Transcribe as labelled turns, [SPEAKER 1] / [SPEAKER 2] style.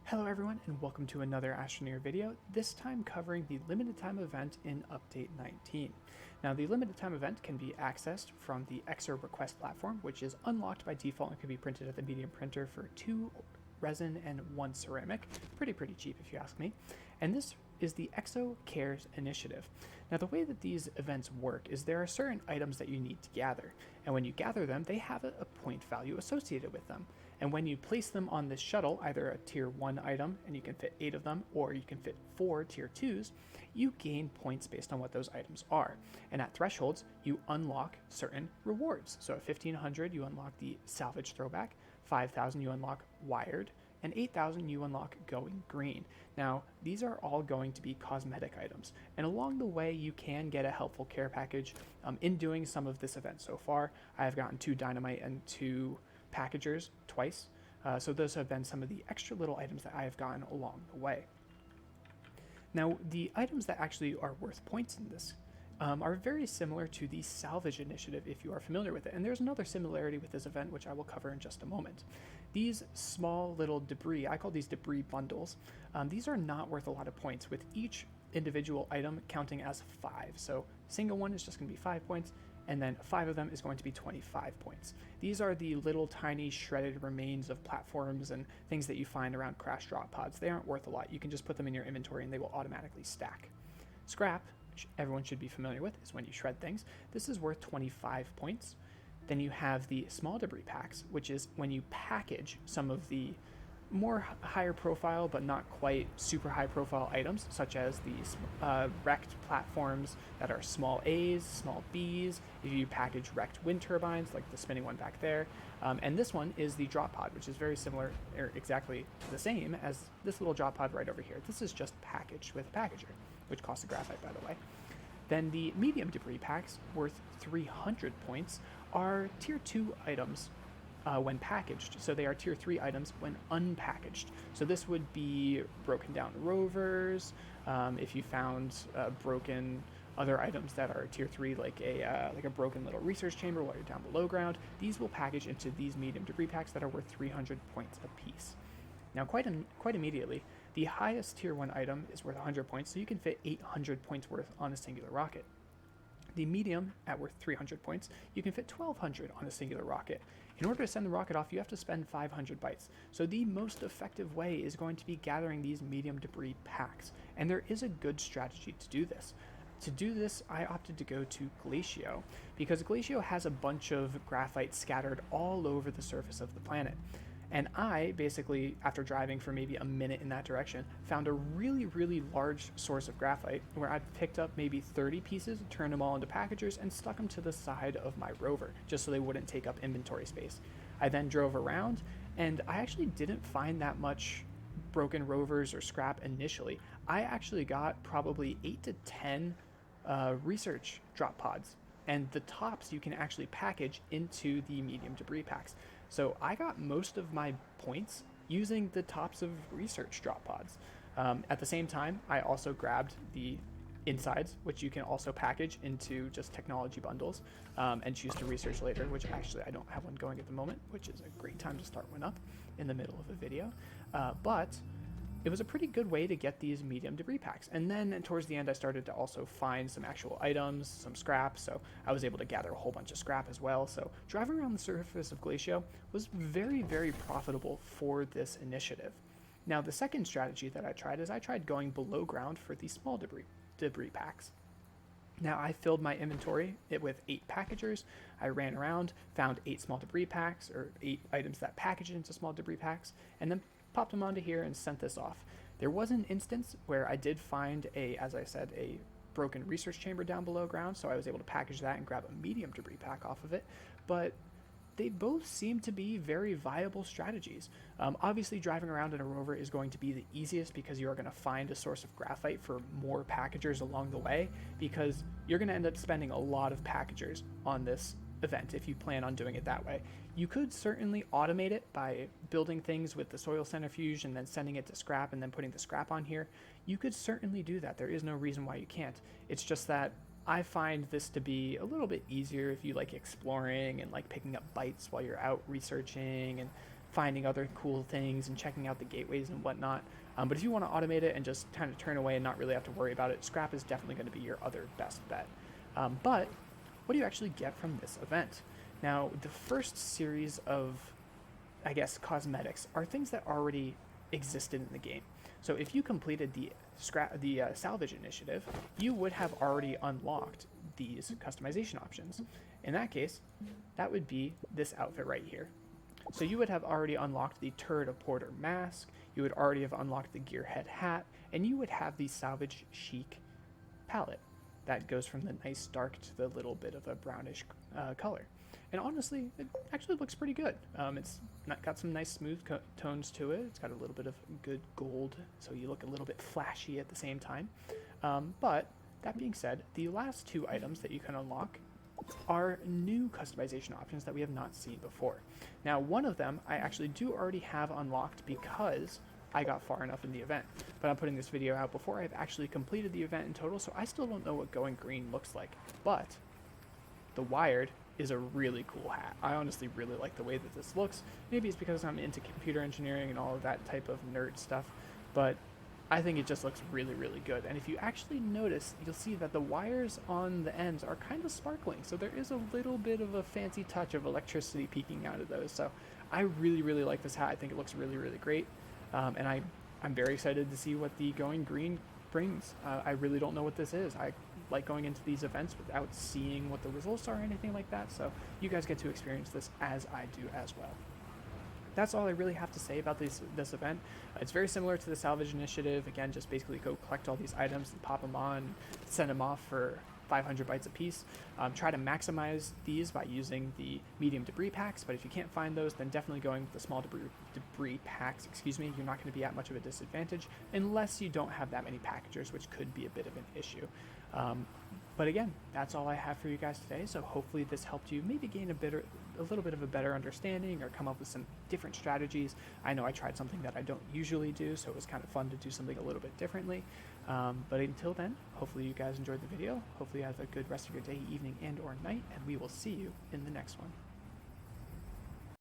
[SPEAKER 1] Hello everyone and welcome to another Astroneer video, this time covering the limited time event in Update 19. Now the limited time event can be accessed from the EXO request platform, which is unlocked by default and can be printed at the medium printer for 2 resin and 1 ceramic. Pretty cheap if you ask me. And this is the EXO Cares initiative. Now the way that these events work is there are certain items that you need to gather, and when you gather them they have a point value associated with them. And when you place them on this shuttle, either a tier 1 item, and you can fit 8 of them, or you can fit 4 tier 2s, you gain points based on what those items are. And at thresholds, you unlock certain rewards. So at 1500 you unlock the salvage throwback, 5000 you unlock wired, and 8,000 you unlock going green. Now, these are all going to be cosmetic items, and along the way you can get a helpful care package. In doing some of this event so far, I have gotten 2 dynamite and 2 packagers twice, so those have been some of the extra little items that I have gotten along the way. Now, the items that actually are worth points in this are very similar to the salvage initiative if you are familiar with it, and there's another similarity with this event which I will cover in just a moment. These small little debris, I call these debris bundles, these are not worth a lot of points, with each individual item counting as 5. So single one is just going to be 5 points, and then 5 of them is going to be 25 points. These are the little tiny shredded remains of platforms and things that you find around crash drop pods. They aren't worth a lot. You can just put them in your inventory and they will automatically stack. Scrap, which everyone should be familiar with, is when you shred things. This is worth 25 points. Then you have the small debris packs, which is when you package some of the more higher profile but not quite super high profile items, such as these wrecked platforms that are small A's, small B's, if you package wrecked wind turbines like the spinning one back there. And this one is the drop pod, which is very similar, or exactly the same as this little drop pod right over here. This is just packaged with a packager, which costs a graphite, by the way. Then the medium debris packs, worth 300 points, are tier 2 items when packaged. So they are tier 3 items when unpackaged. So this would be broken down rovers, if you found broken other items that are tier 3, like a broken little research chamber while you're down below ground. These will package into these medium debris packs that are worth 300 points apiece. Now, quite immediately, the highest tier 1 item is worth 100 points, so you can fit 800 points worth on a singular rocket. The medium, at worth 300 points, you can fit 1200 on a singular rocket. In order to send the rocket off, you have to spend 500 bytes. So the most effective way is going to be gathering these medium debris packs, and there is a good strategy to do this. To do this, I opted to go to Glacio, because Glacio has a bunch of graphite scattered all over the surface of the planet. And I basically, after driving for maybe a minute in that direction, found a really large source of graphite where I picked up maybe 30 pieces, turned them all into packagers, and stuck them to the side of my rover, just so they wouldn't take up inventory space. I then drove around, and I actually didn't find that much broken rovers or scrap initially. I actually got probably 8 to 10 research drop pods, and the tops you can actually package into the medium debris packs. So I got most of my points using the tops of research drop pods. At the same time, I also grabbed the insides, which you can also package into just technology bundles, and choose to research later, which actually I don't have one going at the moment, which is a great time to start one up in the middle of a video. But it was a pretty good way to get these medium debris packs. And then towards the end, I started to also find some actual items, some scrap, so I was able to gather a whole bunch of scrap as well. So driving around the surface of Glacio was very profitable for this initiative. Now, the second strategy that I tried is I tried going below ground for the small debris packs. Now, I filled my inventory with 8 packagers. I ran around, found 8 small debris packs, or 8 items that package into small debris packs, and then popped them onto here and sent this off. There was an instance where I did find as I said, a broken research chamber down below ground, so I was able to package that and grab a medium debris pack off of it, but they both seem to be very viable strategies. Obviously, driving around in a rover is going to be the easiest because you are going to find a source of graphite for more packagers along the way, because you're going to end up spending a lot of packagers on this event if you plan on doing it that way. You could certainly automate it by building things with the soil centrifuge and then sending it to scrap and then putting the scrap on here. You could certainly do that. There is no reason why you can't. It's just that I find this to be a little bit easier if you like exploring and like picking up bytes while you're out researching and finding other cool things and checking out the gateways and whatnot. But if you want to automate it and just kind of turn away and not really have to worry about it, scrap is definitely going to be your other best bet. But what do you actually get from this event? Now, the first series of, I guess, cosmetics are things that already existed in the game. So if you completed the salvage initiative, you would have already unlocked these customization options. In that case, that would be this outfit right here. So you would have already unlocked the Turret of Porter mask, you would already have unlocked the Gearhead hat, and you would have the Salvage Chic palette. That goes from the nice dark to the little bit of a brownish color. And honestly, it actually looks pretty good. It's got some nice smooth tones to it. It's got a little bit of good gold, so you look a little bit flashy at the same time. But that being said, the last two items that you can unlock are new customization options that we have not seen before. Now, one of them I actually do already have unlocked because I got far enough in the event, but I'm putting this video out before I've actually completed the event in total, so I still don't know what going green looks like. But the Wired is a really cool hat. I honestly really like the way that this looks. Maybe it's because I'm into computer engineering and all of that type of nerd stuff, but I think it just looks really, really good. And if you actually notice, you'll see that the wires on the ends are kind of sparkling. So there is a little bit of a fancy touch of electricity peeking out of those. So I really, really like this hat. I think it looks really, really great. And I'm very excited to see what the going green brings. I really don't know what this is. I like going into these events without seeing what the results are or anything like that. So you guys get to experience this as I do as well. That's all I really have to say about this event. It's very similar to the Salvage Initiative. Again, just basically go collect all these items and pop them on, send them off for 500 bytes a piece. Try to maximize these by using the medium debris packs, but if you can't find those, then definitely going with the small debris packs, you're not going to be at much of a disadvantage unless you don't have that many packagers, which could be a bit of an issue. But again, that's all I have for you guys today, so hopefully this helped you maybe gain a little bit of a better understanding or come up with some different strategies. I know I tried something that I don't usually do, so it was kind of fun to do something a little bit differently. But until then, hopefully you guys enjoyed the video. Hopefully you have a good rest of your day, evening, and or night, and we will see you in the next one.